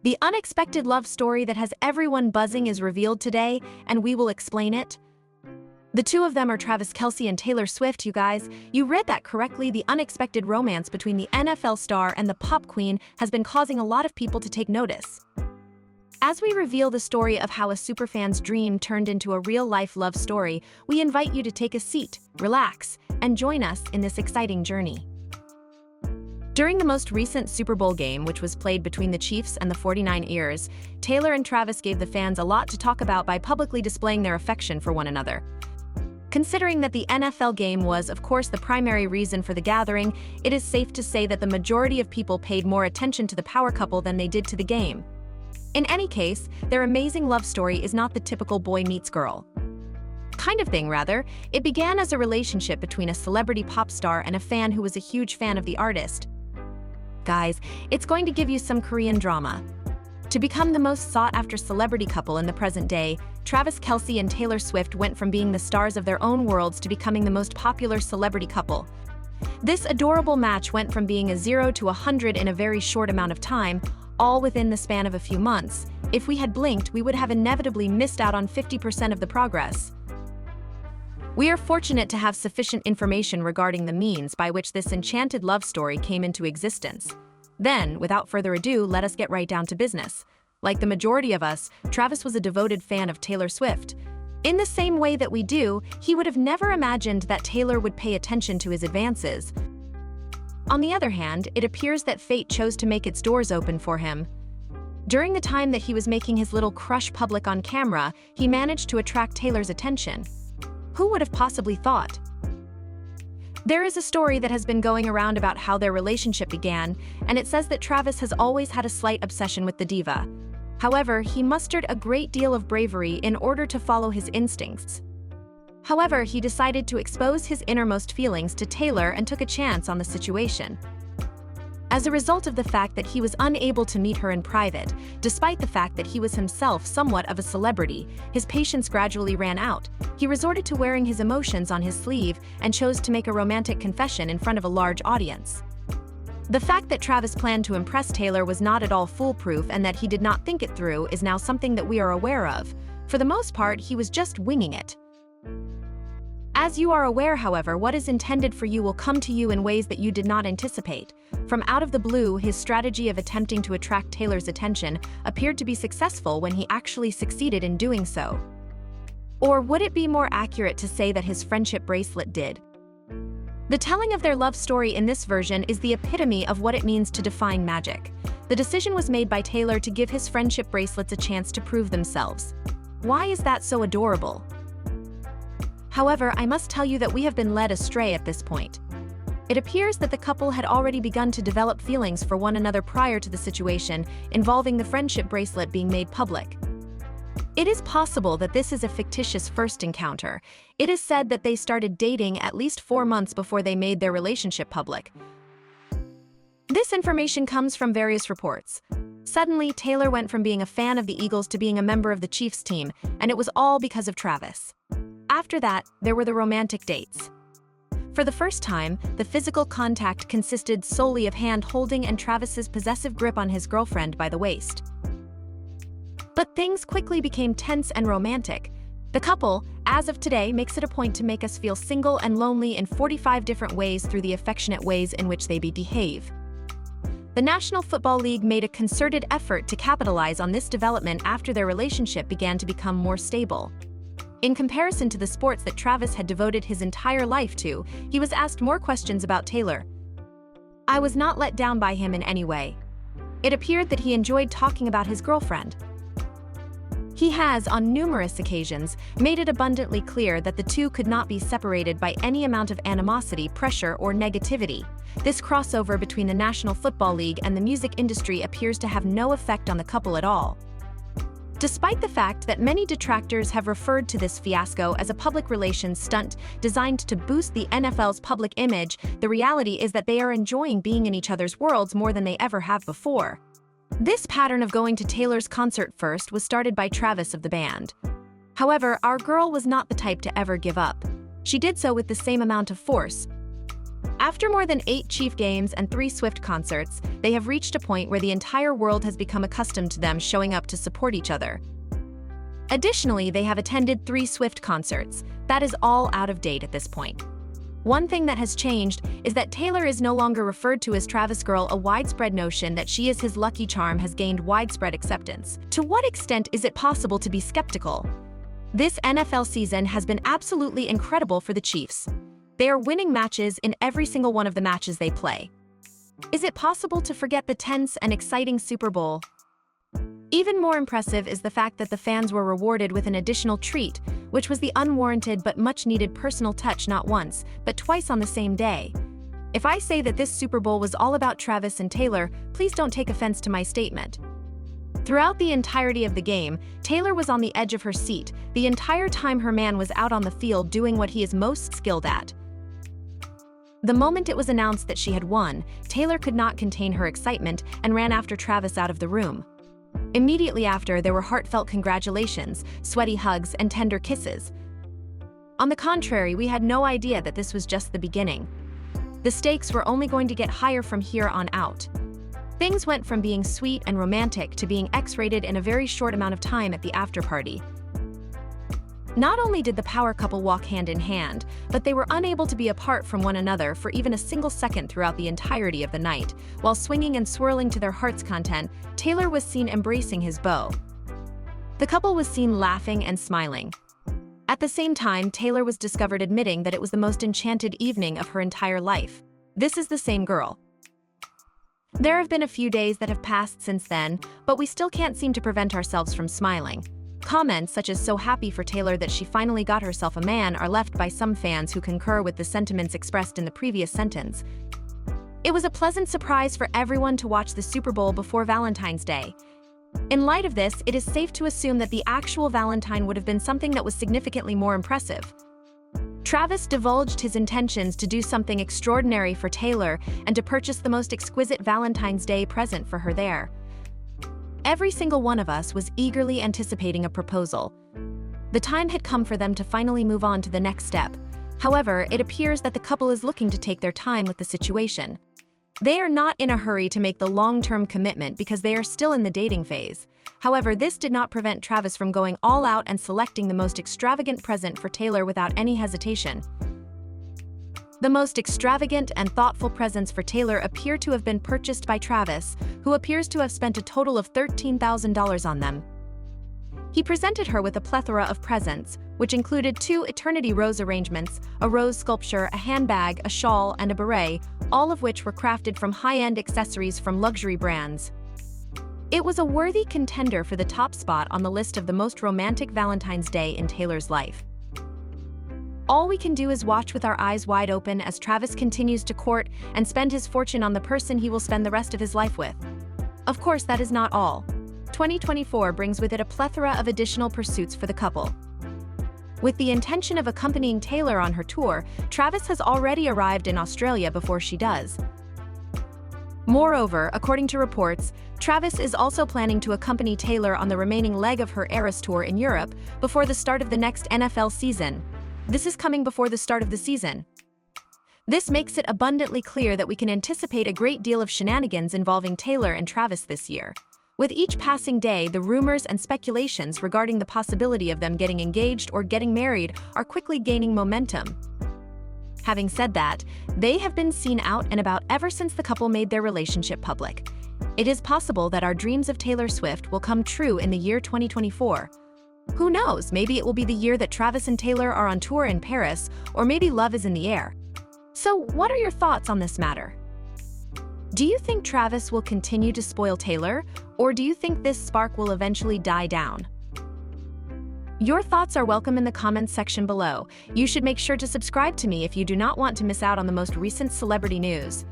The unexpected love story that has everyone buzzing is revealed today, and we will explain it. The two of them are Travis Kelce and Taylor Swift, you guys. You read that correctly. The unexpected romance between the NFL star and the pop queen has been causing a lot of people to take notice. As we reveal the story of how a superfan's dream turned into a real-life love story, we invite you to take a seat, relax, and join us in this exciting journey. During the most recent Super Bowl game, which was played between the Chiefs and the 49ers, Taylor and Travis gave the fans a lot to talk about by publicly displaying their affection for one another. Considering that the NFL game was, of course, the primary reason for the gathering, it is safe to say that the majority of people paid more attention to the power couple than they did to the game. In any case, their amazing love story is not the typical boy meets girl kind of thing, rather. It began as a relationship between a celebrity pop star and a fan who was a huge fan of the artist. Guys, it's going to give you some Korean drama. To become the most sought-after celebrity couple in the present day, Travis Kelce and Taylor Swift went from being the stars of their own worlds to becoming the most popular celebrity couple. This adorable match went from being a 0 to 100 in a very short amount of time, all within the span of a few months. If we had blinked, we would have inevitably missed out on 50% of the progress. We are fortunate to have sufficient information regarding the means by which this enchanted love story came into existence. Then, without further ado, let us get right down to business. Like the majority of us, Travis was a devoted fan of Taylor Swift. In the same way that we do, he would have never imagined that Taylor would pay attention to his advances. On the other hand, it appears that fate chose to make its doors open for him. During the time that he was making his little crush public on camera, he managed to attract Taylor's attention. Who would have possibly thought? There is a story that has been going around about how their relationship began, and it says that Travis has always had a slight obsession with the diva. However, he mustered a great deal of bravery in order to follow his instincts. However, he decided to expose his innermost feelings to Taylor and took a chance on the situation. As a result of the fact that he was unable to meet her in private, despite the fact that he was himself somewhat of a celebrity, his patience gradually ran out. He resorted to wearing his emotions on his sleeve and chose to make a romantic confession in front of a large audience. The fact that Travis planned to impress Taylor was not at all foolproof and that he did not think it through is now something that we are aware of. For the most part, he was just winging it. As you are aware, however, what is intended for you will come to you in ways that you did not anticipate. From out of the blue, his strategy of attempting to attract Taylor's attention appeared to be successful when he actually succeeded in doing so. Or would it be more accurate to say that his friendship bracelet did? The telling of their love story in this version is the epitome of what it means to define magic. The decision was made by Taylor to give his friendship bracelets a chance to prove themselves. Why is that so adorable? However, I must tell you that we have been led astray at this point. It appears that the couple had already begun to develop feelings for one another prior to the situation involving the friendship bracelet being made public. It is possible that this is a fictitious first encounter. It is said that they started dating at least 4 months before they made their relationship public. This information comes from various reports. Suddenly, Taylor went from being a fan of the Eagles to being a member of the Chiefs team, and it was all because of Travis. After that, there were the romantic dates. For the first time, the physical contact consisted solely of hand-holding and Travis's possessive grip on his girlfriend by the waist. But things quickly became tense and romantic. The couple, as of today, makes it a point to make us feel single and lonely in 45 different ways through the affectionate ways in which they behave. The National Football League made a concerted effort to capitalize on this development after their relationship began to become more stable. In comparison to the sports that Travis had devoted his entire life to, he was asked more questions about Taylor. I was not let down by him in any way. It appeared that he enjoyed talking about his girlfriend. He has, on numerous occasions, made it abundantly clear that the two could not be separated by any amount of animosity, pressure, or negativity. This crossover between the National Football League and the music industry appears to have no effect on the couple at all. Despite the fact that many detractors have referred to this fiasco as a public relations stunt designed to boost the NFL's public image, the reality is that they are enjoying being in each other's worlds more than they ever have before. This pattern of going to Taylor's concert first was started by Travis of the band. However, our girl was not the type to ever give up. She did so with the same amount of force. After more than 8 Chief games and 3 Swift concerts, they have reached a point where the entire world has become accustomed to them showing up to support each other. Additionally, they have attended 3 Swift concerts. That is all out of date at this point. One thing that has changed is that Taylor is no longer referred to as Travis Girl. A widespread notion that she is his lucky charm has gained widespread acceptance. To what extent is it possible to be skeptical? This NFL season has been absolutely incredible for the Chiefs. They are winning matches in every single one of the matches they play. Is it possible to forget the tense and exciting Super Bowl? Even more impressive is the fact that the fans were rewarded with an additional treat, which was the unwarranted but much-needed personal touch not once, but twice on the same day. If I say that this Super Bowl was all about Travis and Taylor, please don't take offense to my statement. Throughout the entirety of the game, Taylor was on the edge of her seat the entire time her man was out on the field doing what he is most skilled at. The moment it was announced that she had won, Taylor could not contain her excitement and ran after Travis out of the room. Immediately after, there were heartfelt congratulations, sweaty hugs, and tender kisses. On the contrary, we had no idea that this was just the beginning. The stakes were only going to get higher from here on out. Things went from being sweet and romantic to being X-rated in a very short amount of time at the after-party. Not only did the power couple walk hand in hand, but they were unable to be apart from one another for even a single second throughout the entirety of the night. While swinging and swirling to their heart's content, Taylor was seen embracing his beau. The couple was seen laughing and smiling. At the same time, Taylor was discovered admitting that it was the most enchanted evening of her entire life. This is the same girl. There have been a few days that have passed since then, but we still can't seem to prevent ourselves from smiling. Comments such as "so happy for Taylor that she finally got herself a man" are left by some fans who concur with the sentiments expressed in the previous sentence. It was a pleasant surprise for everyone to watch the Super Bowl before Valentine's Day. In light of this, it is safe to assume that the actual Valentine would have been something that was significantly more impressive. Travis divulged his intentions to do something extraordinary for Taylor and to purchase the most exquisite Valentine's Day present for her there. Every single one of us was eagerly anticipating a proposal. The time had come for them to finally move on to the next step. However, it appears that the couple is looking to take their time with the situation. They are not in a hurry to make the long-term commitment because they are still in the dating phase. However, this did not prevent Travis from going all out and selecting the most extravagant present for Taylor without any hesitation. The most extravagant and thoughtful presents for Taylor appear to have been purchased by Travis, who appears to have spent a total of $13,000 on them. He presented her with a plethora of presents, which included 2 Eternity Rose arrangements, a rose sculpture, a handbag, a shawl, and a beret, all of which were crafted from high-end accessories from luxury brands. It was a worthy contender for the top spot on the list of the most romantic Valentine's Day in Taylor's life. All we can do is watch with our eyes wide open as Travis continues to court and spend his fortune on the person he will spend the rest of his life with. Of course, that is not all. 2024 brings with it a plethora of additional pursuits for the couple. With the intention of accompanying Taylor on her tour, Travis has already arrived in Australia before she does. Moreover, according to reports, Travis is also planning to accompany Taylor on the remaining leg of her Eras tour in Europe before the start of the next NFL season. This is coming before the start of the season. This makes it abundantly clear that we can anticipate a great deal of shenanigans involving Taylor and Travis this year. With each passing day, the rumors and speculations regarding the possibility of them getting engaged or getting married are quickly gaining momentum. Having said that, they have been seen out and about ever since the couple made their relationship public. It is possible that our dreams of Taylor Swift will come true in the year 2024. Who knows, maybe it will be the year that Travis and Taylor are on tour in Paris, or maybe love is in the air. So, what are your thoughts on this matter? Do you think Travis will continue to spoil Taylor, or do you think this spark will eventually die down? Your thoughts are welcome in the comments section below. You should make sure to subscribe to me if you do not want to miss out on the most recent celebrity news.